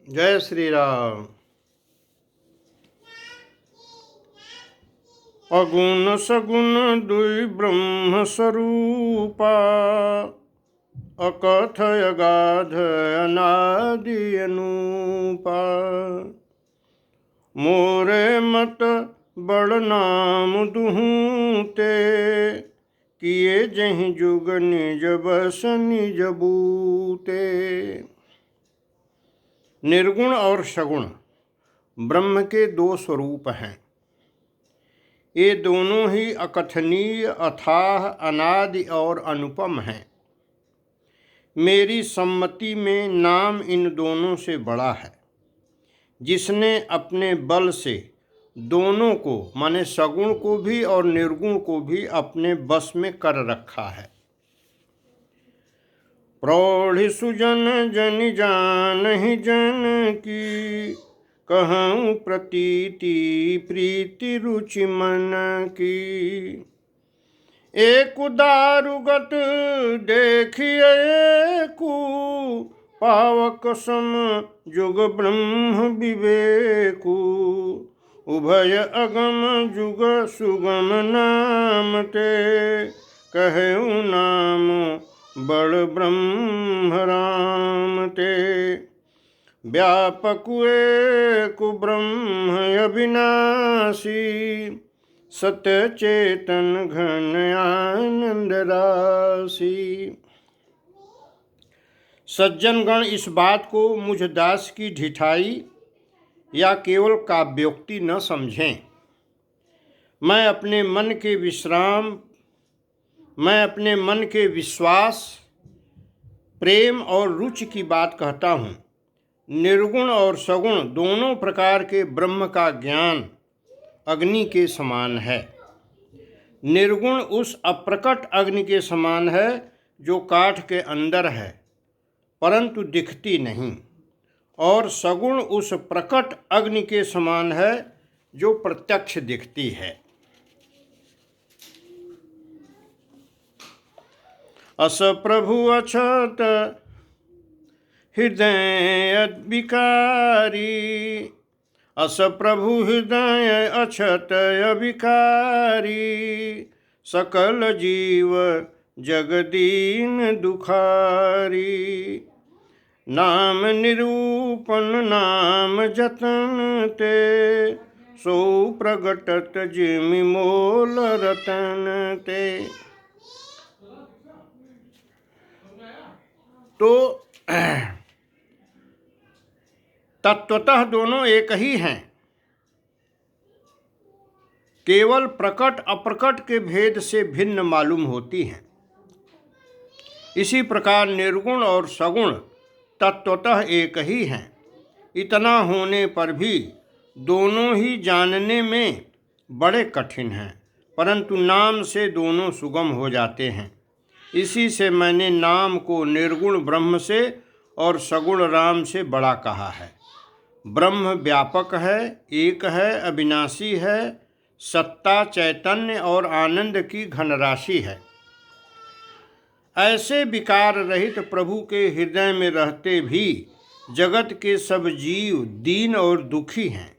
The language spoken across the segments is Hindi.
जय श्री राम। अगुण सगुण दुई ब्रह्म स्वरूपा, अकथय गाध अनादि अनूपा। मोरे मत बड़ नाम दुहूँ ते, किए जहि जुग निज बस निज बूते। निर्गुण और सगुण ब्रह्म के दो स्वरूप हैं। ये दोनों ही अकथनीय, अथाह, अनादि और अनुपम हैं। मेरी सम्मति में नाम इन दोनों से बड़ा है। जिसने अपने बल से दोनों को माने सगुण को भी और निर्गुण को भी अपने बस में कर रखा है। प्रौढ़ि सुजन जन जानहि जन की, कहूँ प्रतीति प्रीति रुचि मन की। एक दारुगत देखिए एकु, पावक सम जुग ब्रह्म विवेकु। उभय अगम जुग सुगम नाम ते, कहूँ नाम बड़ ब्रह्म राम ते। व्यापक एक ब्रह्म अविनाशी, सत्य चेतन घन आनंद राशि। सज्जनगण इस बात को मुझ दास की ढिठाई या केवल काव्योक्ति न समझें। मैं अपने मन के विश्वास, प्रेम और रुचि की बात कहता हूँ। निर्गुण और सगुण दोनों प्रकार के ब्रह्म का ज्ञान अग्नि के समान है। निर्गुण उस अप्रकट अग्नि के समान है जो काठ के अंदर है परंतु दिखती नहीं, और सगुण उस प्रकट अग्नि के समान है जो प्रत्यक्ष दिखती है। अस प्रभु अछत हृदय विकारी, अस प्रभु हृदय अछत विकारी। सकल जीव जगदीन दुखारी, नाम निरूपण नाम जतन ते। सो प्रगटत जिमि मोल रतन ते। तो तत्वतः दोनों एक ही हैं, केवल प्रकट अप्रकट के भेद से भिन्न मालूम होती हैं। इसी प्रकार निर्गुण और सगुण तत्वतः एक ही हैं। इतना होने पर भी दोनों ही जानने में बड़े कठिन हैं, परंतु नाम से दोनों सुगम हो जाते हैं। इसी से मैंने नाम को निर्गुण ब्रह्म से और सगुण राम से बड़ा कहा है। ब्रह्म व्यापक है, एक है, अविनाशी है, सत्ता, चैतन्य और आनंद की घनराशि है। ऐसे विकार रहित प्रभु के हृदय में रहते भी जगत के सब जीव दीन और दुखी हैं।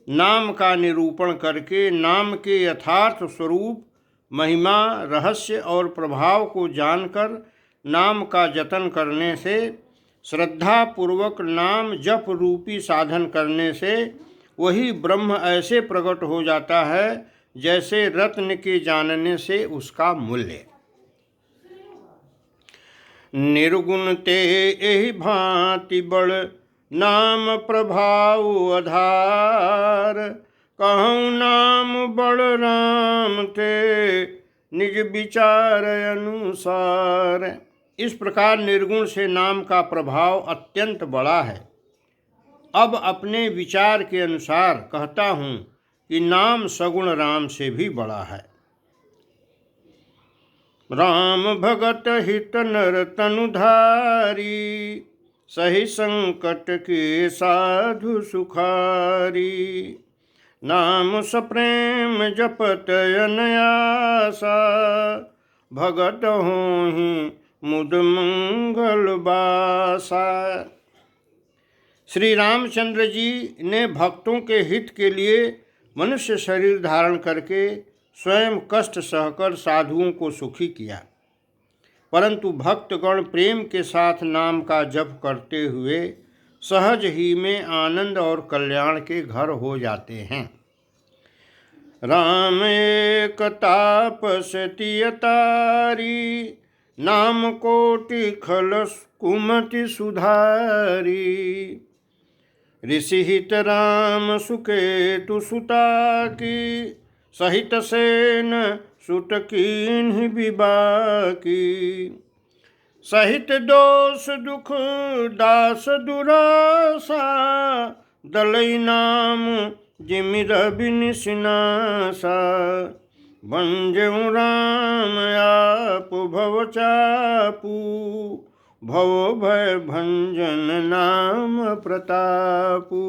नाम का निरूपण करके नाम के यथार्थ स्वरूप, महिमा, रहस्य और प्रभाव को जानकर नाम का जतन करने से, श्रद्धा पूर्वक नाम जप रूपी साधन करने से वही ब्रह्म ऐसे प्रकट हो जाता है जैसे रत्न के जानने से उसका मूल्य। निर्गुण ते एहि भांति बड़ नाम प्रभाव आधार। कहूँ नाम बड़ राम ते, निज विचार अनुसार। इस प्रकार निर्गुण से नाम का प्रभाव अत्यंत बड़ा है। अब अपने विचार के अनुसार कहता हूँ कि नाम सगुण राम से भी बड़ा है। राम भगत हित नर तनुधारी, सही संकट के साधु सुखारी। नाम सप्रेम जपत अनयासा, भगत होहि मुद मंगल बासा। श्री रामचंद्र जी ने भक्तों के हित के लिए मनुष्य शरीर धारण करके स्वयं कष्ट सहकर साधुओं को सुखी किया, परंतु भक्तगण प्रेम के साथ नाम का जप करते हुए सहज ही में आनंद और कल्याण के घर हो जाते हैं। राम एक तापसति अतारी, नाम कोटि खल कुमति सुधारी। ऋषि हित राम सुकेतु सुता की, सहित सेन सुत कीन्हि बिबाकी। सहित दोष दुख दास दुरासा, दलई नाम जिमि रवि निसिनासा। भंजऊ राम आप भव चापू, भव भय भंजन नाम प्रतापू।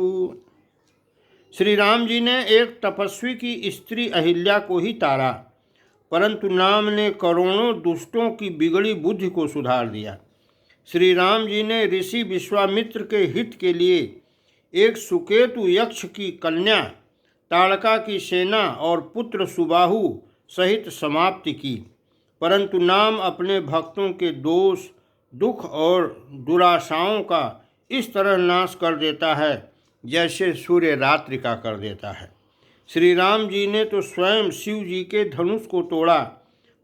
श्री राम जी ने एक तपस्वी की स्त्री अहिल्या को ही तारा, परंतु नाम ने करोड़ों दुष्टों की बिगड़ी बुद्धि को सुधार दिया। श्री राम जी ने ऋषि विश्वामित्र के हित के लिए एक सुकेतु यक्ष की कन्या ताड़का की सेना और पुत्र सुबाहु सहित समाप्ति की, परंतु नाम अपने भक्तों के दोष दुख और दुराशाओं का इस तरह नाश कर देता है जैसे सूर्य रात्रि का कर देता है। श्री राम जी ने तो स्वयं शिव जी के धनुष को तोड़ा,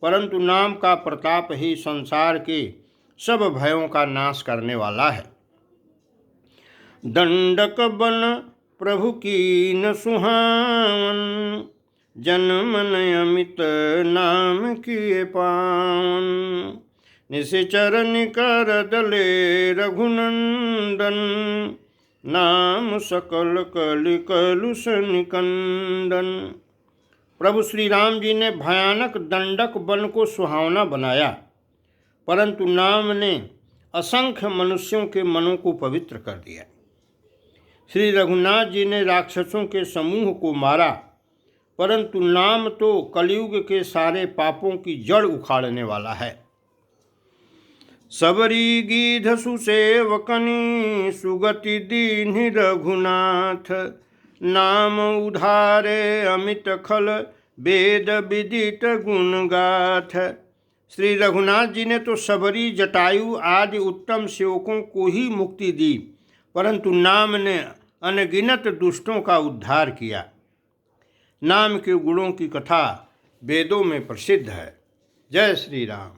परंतु नाम का प्रताप ही संसार के सब भयों का नाश करने वाला है। दंडक बन प्रभु की न सुहावन, जन मन अमित नाम किए पावन। निशिचर निकर दले रघुनंदन, नाम सकल कलि कलुष निकंदन। प्रभु श्री राम जी ने भयानक दंडक वन को सुहावना बनाया, परंतु नाम ने असंख्य मनुष्यों के मनों को पवित्र कर दिया। श्री रघुनाथ जी ने राक्षसों के समूह को मारा, परंतु नाम तो कलयुग के सारे पापों की जड़ उखाड़ने वाला है। सबरी गीध सुसेवकनी, सुगति दीन्हि रघुनाथ। नाम उधारे अमित खल, वेद विदित गुण गाथ। श्री रघुनाथ जी ने तो सबरी जटायु आदि उत्तम सेवकों को ही मुक्ति दी, परंतु नाम ने अनगिनत दुष्टों का उद्धार किया। नाम के गुणों की कथा वेदों में प्रसिद्ध है। जय श्री राम।